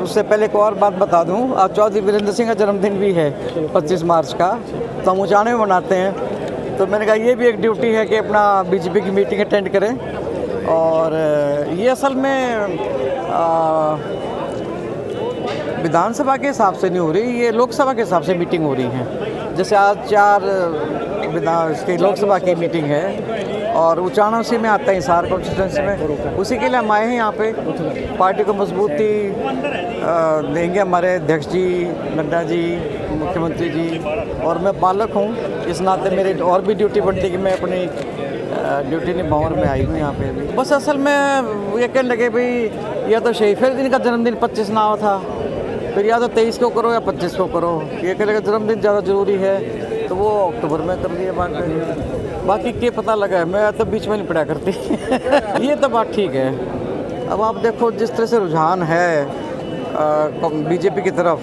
उससे पहले एक और बात बता दूं, आज चौधरी वीरेंद्र सिंह का जन्मदिन भी है 25 मार्च का, तो हम उचाने में मनाते हैं। तो मैंने कहा ये भी एक ड्यूटी है कि अपना बीजेपी की मीटिंग अटेंड करें। और ये असल में विधानसभा के हिसाब से नहीं हो रही, ये लोकसभा के हिसाब से मीटिंग हो रही है। जैसे आज 4 इसकी लोकसभा की मीटिंग है और उचाना उसी में आता है, हिसार कॉन्स्टिट्यूंसी में, उसी के लिए हम आए हैं यहाँ पे। पार्टी को मजबूती देंगे हमारे अध्यक्ष जी, नड्डा जी, मुख्यमंत्री जी, और मैं पालक हूँ, इस नाते मेरी और भी ड्यूटी बनती है कि मैं अपनी ड्यूटी निभाऊँ और मैं आई हूँ यहाँ पे भी। बस असल में ये कहने लगे भाई या तो शहीद फरीदुद्दीन का जन्मदिन 25 ना हो था, फिर या तो 23 को करो या 25 को करो, ये कहने लगे जन्मदिन ज़्यादा ज़रूरी है तो वो अक्टूबर में कर दिया। बाकी क्या पता लगा, मैं तो बीच में नहीं पड़ा करती ये तो बात ठीक है। अब आप देखो जिस तरह से रुझान है बीजेपी की तरफ,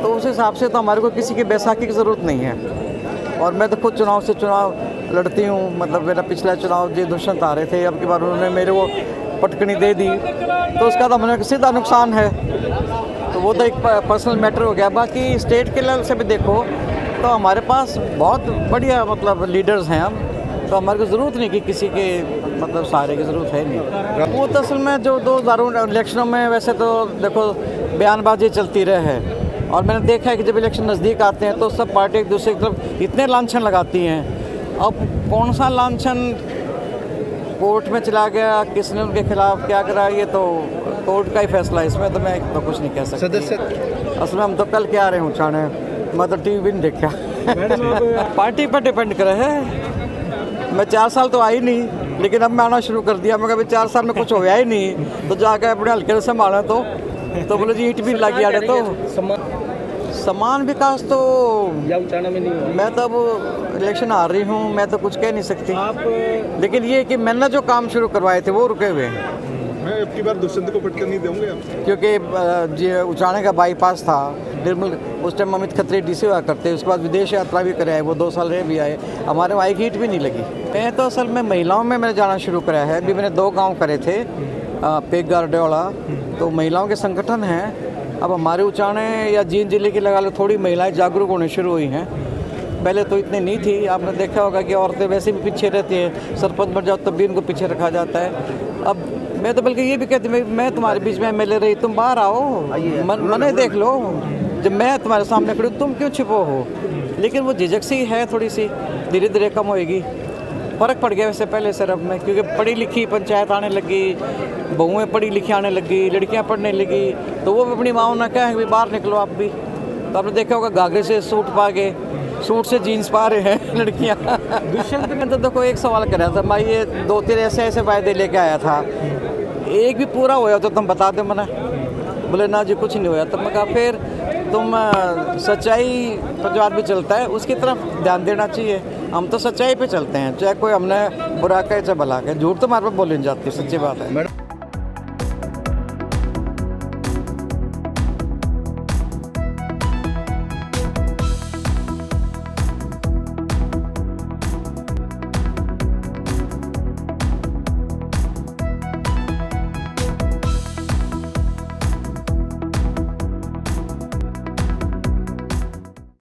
तो उस हिसाब से तो हमारे को किसी की बैसाखी की ज़रूरत नहीं है। और मैं तो खुद चुनाव से चुनाव लड़ती हूँ, मतलब मेरा पिछला चुनाव जी दुष्यंत आ रहे थे, अब की बार उन्होंने मेरे को पटकनी दे दी, तो उसका तो हमें सीधा नुकसान है, तो वो तो एक पर्सनल मैटर हो गया। बाकी स्टेट के लेवल से भी देखो तो हमारे पास बहुत बढ़िया मतलब लीडर्स हैं हम, तो हमारे को ज़रूरत नहीं कि किसी के मतलब सहारे की ज़रूरत है नहीं। वो तो असल में जो 2000 इलेक्शनों में वैसे तो देखो बयानबाजी चलती रहे है, और मैंने देखा है कि जब इलेक्शन नज़दीक आते हैं तो सब पार्टी एक दूसरे की तरफ इतने लांछन लगाती हैं। अब कौन सा लांछन कोर्ट में चला गया, किसने उनके खिलाफ क्या करा, ये तो कोर्ट का ही फैसला है, इसमें तो मैं तो कुछ नहीं कह सकता। सदस्य असल में हम तो कल क्या रहे हूँ छाने, मैं तो टीवी भी नहीं देखा पार्टी पर डिपेंड करे है। मैं 4 साल तो आई नहीं, लेकिन अब मैं आना शुरू कर दिया। मैं कभी 4 साल में कुछ होया ही नहीं, तो जाकर अपने हल्के से संभाला तो बोले जी ईट भी लगी आड़े। तो समान विकास तो उचाना में नहीं हुआ। मैं तो अब इलेक्शन आ रही हूँ, मैं तो कुछ कह नहीं सकती आप, लेकिन ये कि मैंने जो काम शुरू करवाए थे वो रुके हुए हैं। मैं अब की बार दुष्यंत को पटकन नहीं दूंगे क्योंकि उचाने का बाईपास था निर्मल, उस टाइम अमित खत्री डीसी हुआ करते, उसके बाद विदेश यात्रा भी करे आए, वो 2 साल रहे भी आए, हमारे वहाँ हीट भी नहीं लगी। मैं तो असल में महिलाओं में मैंने जाना शुरू करा है। अभी मैंने 2 गाँव करे थे, पेग गारडेवाला, तो महिलाओं के संगठन हैं। अब हमारे उचाने या जींद जिले की लगा लो थोड़ी महिलाएं जागरूक होने शुरू हुई हैं, पहले तो इतनी नहीं थी। आपने देखा होगा कि औरतें वैसे भी पीछे रहती हैं, सरपंच बन जाओ तब भी उनको पीछे रखा जाता है। अब मैं तो बल्कि ये भी कहती हूँ मैं तुम्हारे बीच में एमएलए रही, तुम बाहर आओ, मने देख लो, जब मैं तुम्हारे सामने खड़ी तुम क्यों छिपो हो। लेकिन वो झिझक सी है थोड़ी सी, धीरे धीरे कम होएगी। फ़र्क पड़ गया वैसे पहले से अब में, क्योंकि पढ़ी लिखी पंचायत आने लगी, बहुएँ पढ़ी लिखी आने लगी, लड़कियां पढ़ने लगी, तो वो भी अपनी माओ ना कहें कि बाहर निकलो आप भी। तो आपने देखा होगा घाघरे से सूट पा गए, सूट से जीन्स पा रहे हैं लड़कियां दुष्यंत ने तो देखो एक सवाल कराया था, मैं ये 2-3 ऐसे वायदे लेके आया था, एक भी पूरा होया तो तुम बता दो। मैंने बोले ना जी कुछ नहीं होया। तब मैं कहा फिर तुम सच्चाई पर जो आदमी चलता है उसकी तरफ ध्यान देना चाहिए। हम तो सच्चाई पे चलते हैं, चाहे कोई हमने बुरा कहे चाहे भला कहे, झूठ तो हमारे पे बोली नहीं जाती, सच्ची बात है।